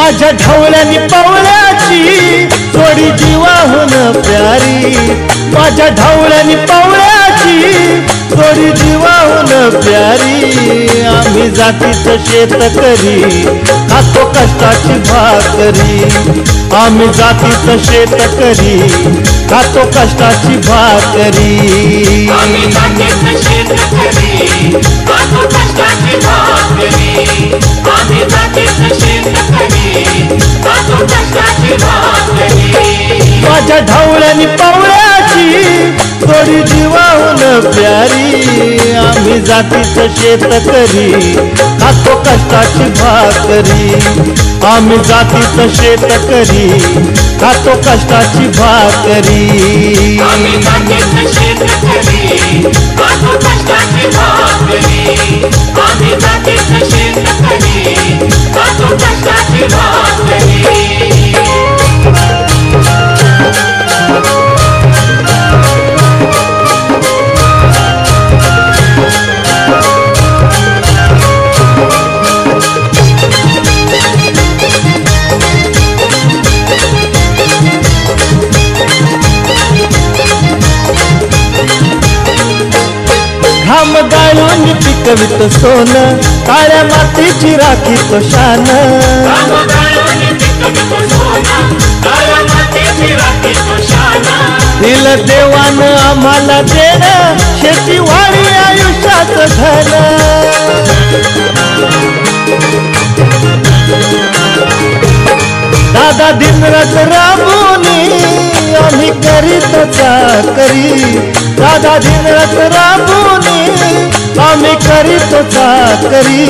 माझ्या ढवळ्यानी पवळ्याची जोडी जीवाहून प्यारी, माझ्या ढवळ्यानी पवळ्याची जोडी जीवाहून प्यारी। आम्ही जातीचं शेतकरी खातो कष्टाची भाकरी, आम्ही जातीचं शेतकरी खातो कष्टाची भाकरी। आम्ही जातीचं शेतकरी खातो कष्टाची भाकरी, आम्ही जातीचं शेतकरी खातो कष्टाची भाकरी। माझ्या ढवळ्यानी पवळ्याची जोडी जीवाहून प्यारी, आम्ही जातीचं शेतकरी खातो कष्टाची भाकरी, आम्ही जातीचं शेतकरी खातो कष्टाची भाकरी। आम्ही जातीचं शेतकरी खातो कष्टाची भाकरी, आम्ही जातीचं शेतकरी खातो कष्टाची भाकरी। घाम गाळून पिकवित सोनं, काळ्या मातीची राखी तो शान। दिल देवानं आम्हाला देणं, शेतीवाडी आयुष्याचं धन। दादा दिनरात राबूनी आम्ही करीत चाकरी, दादा दिनरात राबूनी आम्ही करीत चाकरी।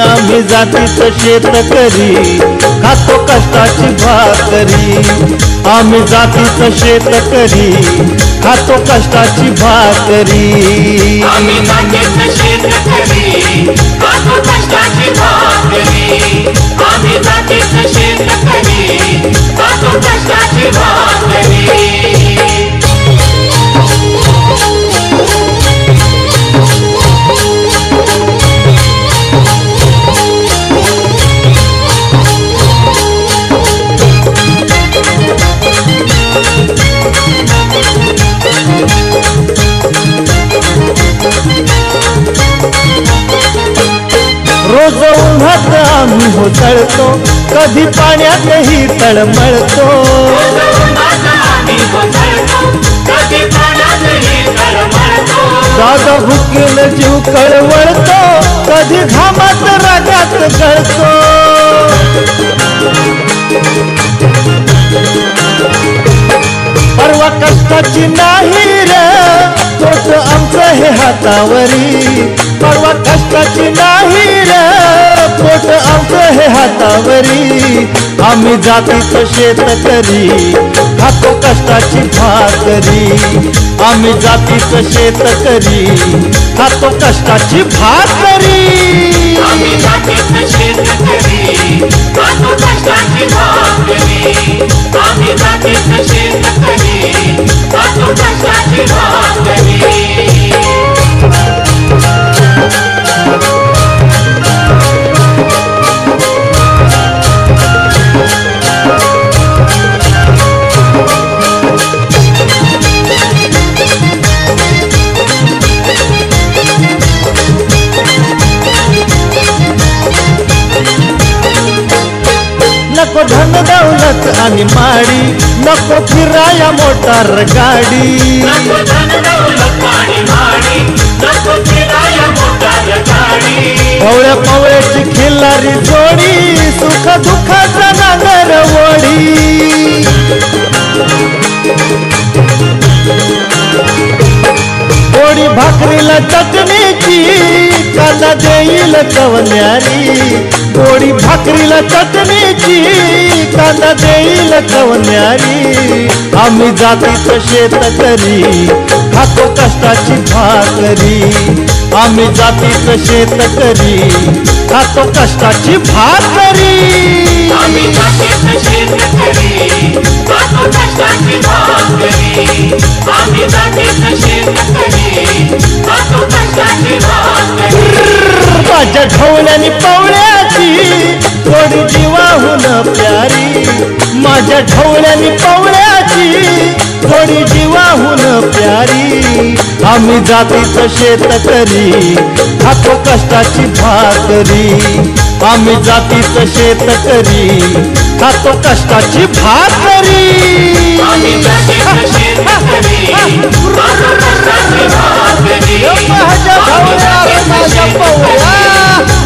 आम्ही जातीचं शेतकरी खातो कष्टाची भाकरी, आम्ही जातीचं शेतकरी खातो कष्टाची भाकरी। आम्ही जातीचं शेतकरी खातो कष्टाची भाकरी, आम्ही जातीचं शेतकरी खातो कष्टाची भाकरी। रोज उन्हात आम्ही होतळतो, कधी पाण्यातही तळमळतो। दादा भुकेल जीव कळवळतो, कधी घामात रागात गळतो। परवा कष्टाची नाही रे तोच आमचं हे हातावरी, परवा कष्टाची नाही रे पोट आमचं हे हातावरी। आम्ही जातीचं शेतकरी खातो कष्टाची भाकरी, आम्ही जातीचं शेतकरी खातो कष्टाची भाकरी। आम्ही जातीचं शेतकरी खातो कष्टाची भाकरी, आम्ही जातीचं शेतकरी खातो कष्टाची भाकरी। नको धन दौलत आणि माडी, नको फिराया मोटार गाडी। नको धन दौलत आणि माडी, नको फिराया मोटार गाडी। पवळ्या पवळ्याची खिल्लारी जोडी, सुख दुःखाचा नांगर वडी। पोळी भाकरीला चटणीची, कांदा देईल कवन्यारी। पोळी भाकरीला चटणीची, कांदा देईल कवन्यारी। आम्ही जातीचं शेतकरी खातो कष्टाची भाकरी, आम्ही जातीचं शेतकरी खातो कष्टाची भाकरी। आम्ही जातीचं शेतकरी खातो कष्टाची भाकरी, आम्ही जातीचं शेतकरी खातो कष्टाची भाकरी। माझ्या ढवळ्यानी पवळ्याची पवळ्याची थोडी जीवाहून प्यारी, माझ्या ढवळ्यानी पवळ्याची थोडी जीवाहून प्यारी. आम्ही जातीचं शेतकरी खातो कष्टाची भाकरी, आम्ही जातीचं शेतकरी खातो कष्टाची भाकरी. आम्ही जातीचं शेतकरी खातो कष्टाची भाकरी. माझ्या ढवळ्या माझ्या पवळ्या